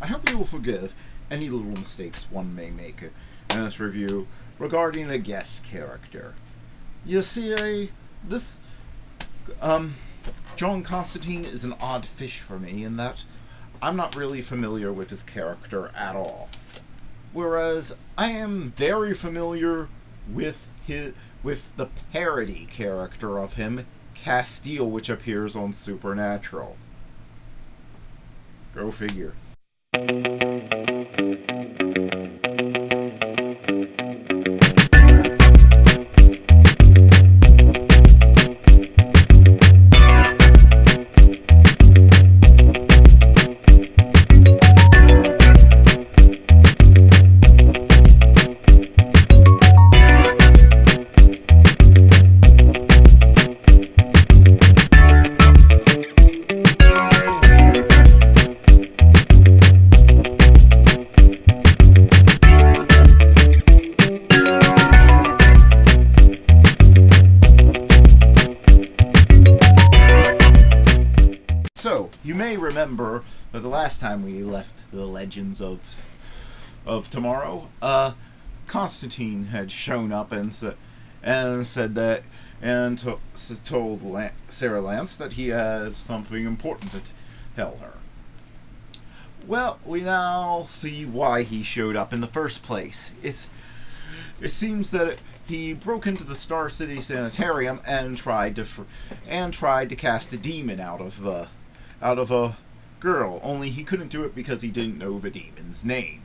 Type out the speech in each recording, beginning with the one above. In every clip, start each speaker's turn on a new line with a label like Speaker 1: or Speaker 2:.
Speaker 1: I hope you will forgive any little mistakes one may make in this review regarding a guest character. You see, this um, John Constantine is an odd fish for me in that I'm not really familiar with his character at all. Whereas I am very familiar with the parody character of him, Castile, which appears on Supernatural. Go figure. So, you may remember that the last time we left the Legends of Tomorrow, Constantine had shown up and said that told Sarah Lance that he had something important to tell her. Well, we now see why he showed up in the first place. It seems that he broke into the Star City Sanitarium and tried to cast a demon out of a girl, only he couldn't do it because he didn't know the demon's name.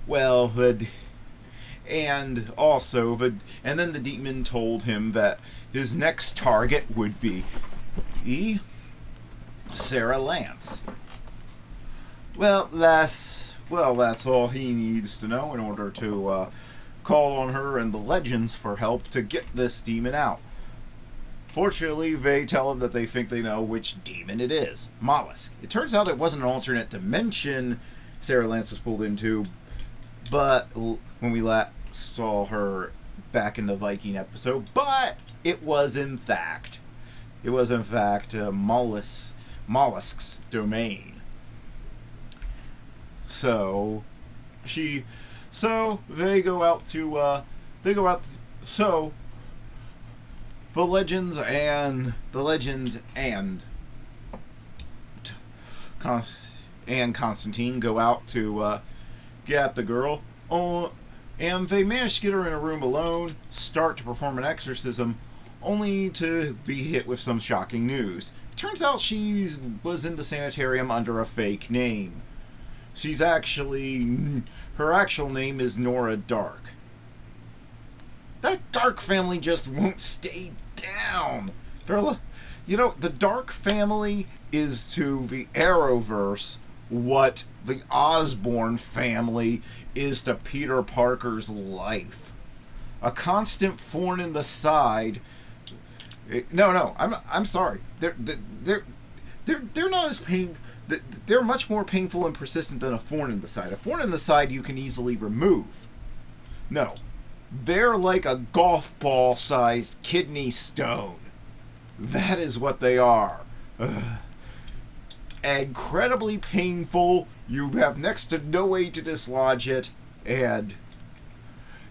Speaker 1: Well, and then the demon told him that his next target would be Sarah Lance. Well, that's all he needs to know in order to call on her and the Legends for help to get this demon out. Fortunately, they tell him that they think they know which demon it is. Mollusk. It turns out it wasn't an alternate dimension Sarah Lance was pulled into, but when we last saw her back in the Viking episode, but it was in fact Mollusk's domain. So they go out to the Legends and Constantine go out to get the girl. And they manage to get her in a room alone, start to perform an exorcism, only to be hit with some shocking news. It turns out she was in the sanitarium under a fake name. Her actual name is Nora Dark. That Dark family just won't stay down. The Dark family is to the Arrowverse what the Osborn family is to Peter Parker's life. A constant thorn in the side. I'm sorry. They're not as they're much more painful and persistent than a thorn in the side. A thorn in the side you can easily remove. No. They're like a golf ball-sized kidney stone. That is what they are. Incredibly painful. You have next to no way to dislodge it, and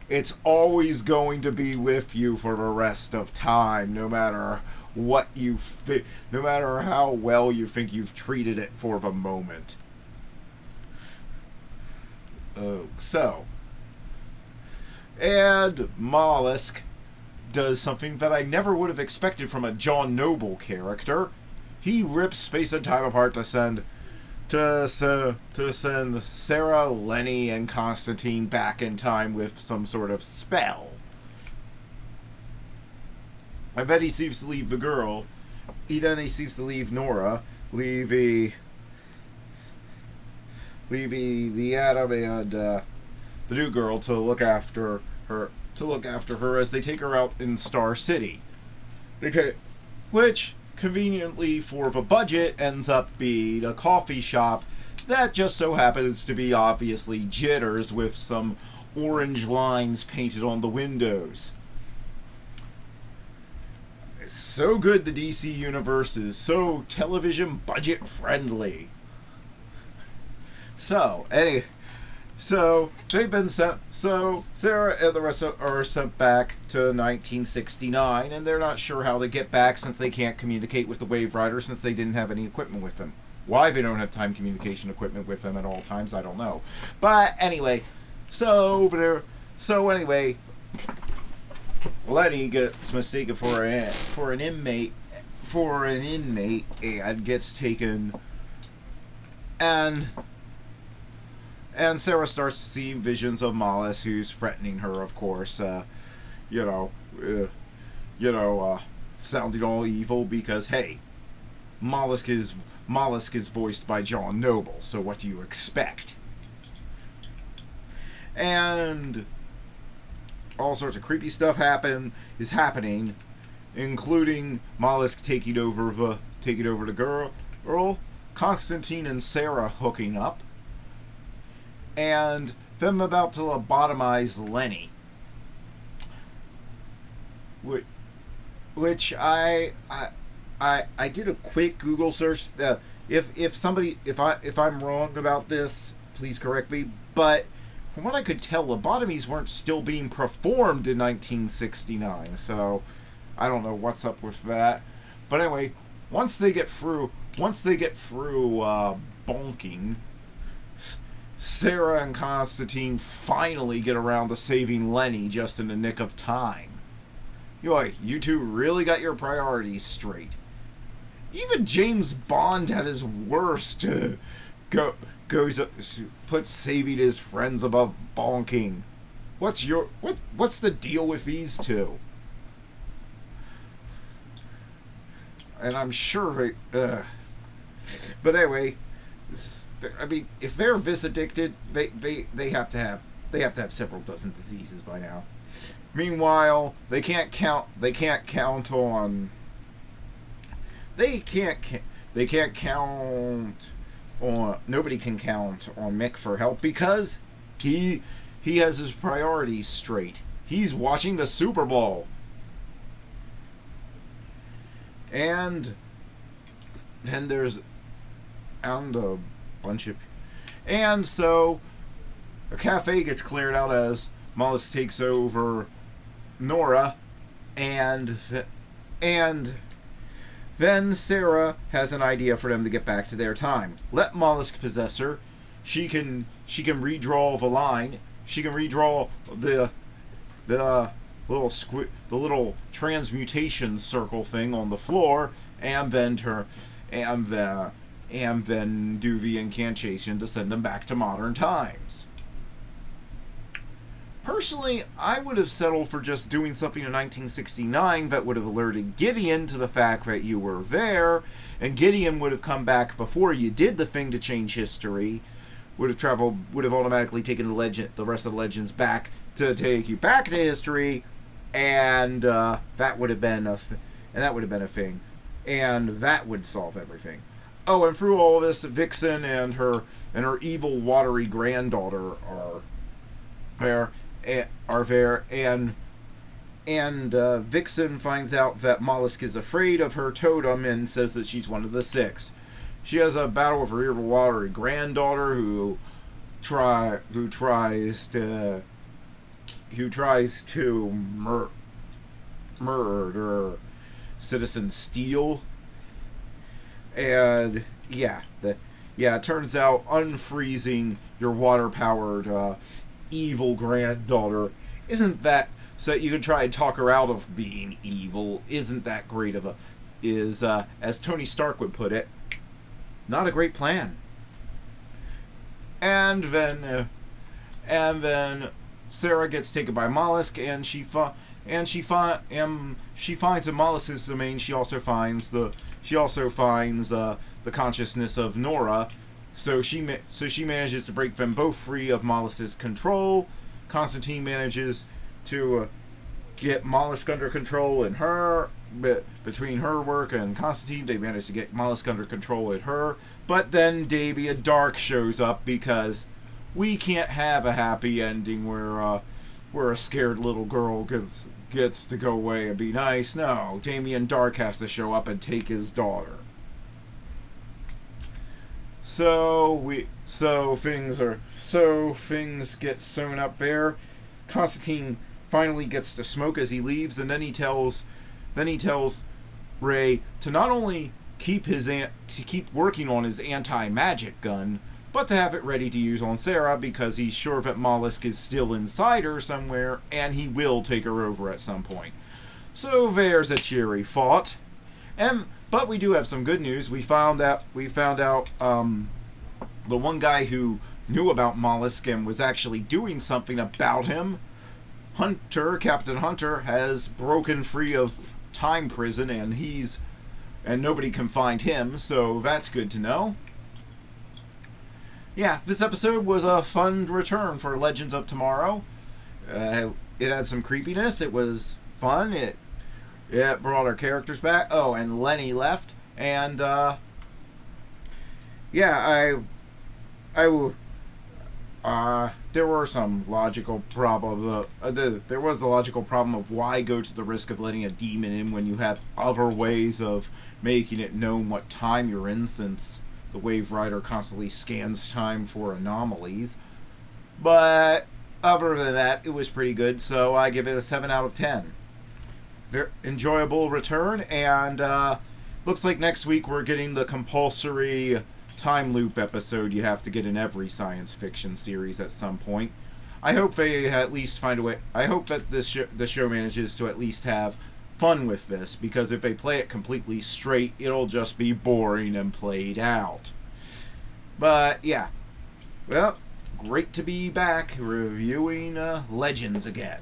Speaker 1: it's always going to be with you for the rest of time, no matter no matter how well you think you've treated it for the moment. And Mollusk does something that I never would have expected from a John Noble character. He rips space and time apart to send Sarah, Lenny, and Constantine back in time with some sort of spell. I bet he seems to leave the girl. He seems to leave Nora, leave the Adam and the new girl to look after her as they take her out in Star City. Which, conveniently for the budget, ends up being a coffee shop that just so happens to be obviously Jitters with some orange lines painted on the windows. It's so good the DC universe is so television budget friendly. So they've been sent. So Sarah and the rest are sent back to 1969, and they're not sure how they get back since they can't communicate with the Wave Rider since they didn't have any equipment with them. Why they don't have time communication equipment with them at all times, I don't know. But anyway, so anyway, Lenny gets mistaken for an inmate and gets taken, and Sarah starts seeing visions of Mollis, who's threatening her, of course. You know, uh, sounding all evil because hey, Mollusk is voiced by John Noble, so what do you expect? And all sorts of creepy stuff is happening, including Mollusk taking over the girl, Constantine and Sarah hooking up, and them about to lobotomize Lenny, which I did a quick Google search. If I'm wrong about this, please correct me. But from what I could tell, lobotomies weren't still being performed in 1969. So I don't know what's up with that. But anyway, once they get through bonking, Sarah and Constantine finally get around to saving Lenny just in the nick of time. You two really got your priorities straight. Even James Bond at his worst puts saving his friends above bonking. What's the deal with these two? And I'm sure but anyway, I mean, if they're vis addicted, they have to have several dozen diseases by now. Meanwhile, they can't count on nobody can count on Mick for help because he has his priorities straight. He's watching the Super Bowl. And then there's a bunch of, and so a cafe gets cleared out as Mollis takes over Nora, and then Sarah has an idea for them to get back to their time. Let Mollusk possess her. She can redraw the line. She can redraw the little transmutation circle thing on the floor, and then do the incantation to send them back to modern times. Personally, I would have settled for just doing something in 1969 that would have alerted Gideon to the fact that you were there, and Gideon would have come back before you did the thing to change history, would have automatically taken the rest of the legends back to take you back to history, and that would have been a thing, and that would solve everything. Oh, and through all of this, Vixen and her evil watery granddaughter are there, and Vixen finds out that Mollusk is afraid of her totem and says that she's one of the six. She has a battle with her evil watery granddaughter who tries to murder Citizen Steel. And it turns out unfreezing your water-powered evil granddaughter isn't that, so that you can try and talk her out of being evil, isn't that great of as Tony Stark would put it, not a great plan. And then Sarah gets taken by Mollusk, and she finds that Mollusk is the main. She also finds the consciousness of Nora. So she manages to break them both free of Mollusk's control. Constantine manages to get Mollusk under control in her. Between her work and Constantine, they manage to get Mollusk under control in her. But then Damien Dark shows up because we can't have a happy ending where a scared little girl gets to go away and be nice. No, Damien Dark has to show up and take his daughter. So things get sewn up there. Constantine finally gets to smoke as he leaves, and then he tells Ray to not only keep working on his anti-magic gun, but to have it ready to use on Sarah, because he's sure that Mollusk is still inside her somewhere, and he will take her over at some point. So there's a cheery thought. But we do have some good news. We found out the one guy who knew about Mollusk and was actually doing something about him, Captain Hunter, has broken free of time prison, and nobody can find him, so that's good to know. Yeah, this episode was a fun return for Legends of Tomorrow. It had some creepiness. It was fun. It brought our characters back. Oh, and Lenny left. And yeah, there were some logical problems. There was the logical problem of why go to the risk of letting a demon in when you have other ways of making it known what time you're in, since the Wave Rider constantly scans time for anomalies. But other than that, it was pretty good, so I give it a 7 out of 10. Very enjoyable return, and looks like next week we're getting the compulsory time loop episode you have to get in every science fiction series at some point. I hope they at least find a way. I hope that the show manages to at least have fun with this, because if they play it completely straight, it'll just be boring and played out. But yeah, well, great to be back reviewing Legends again.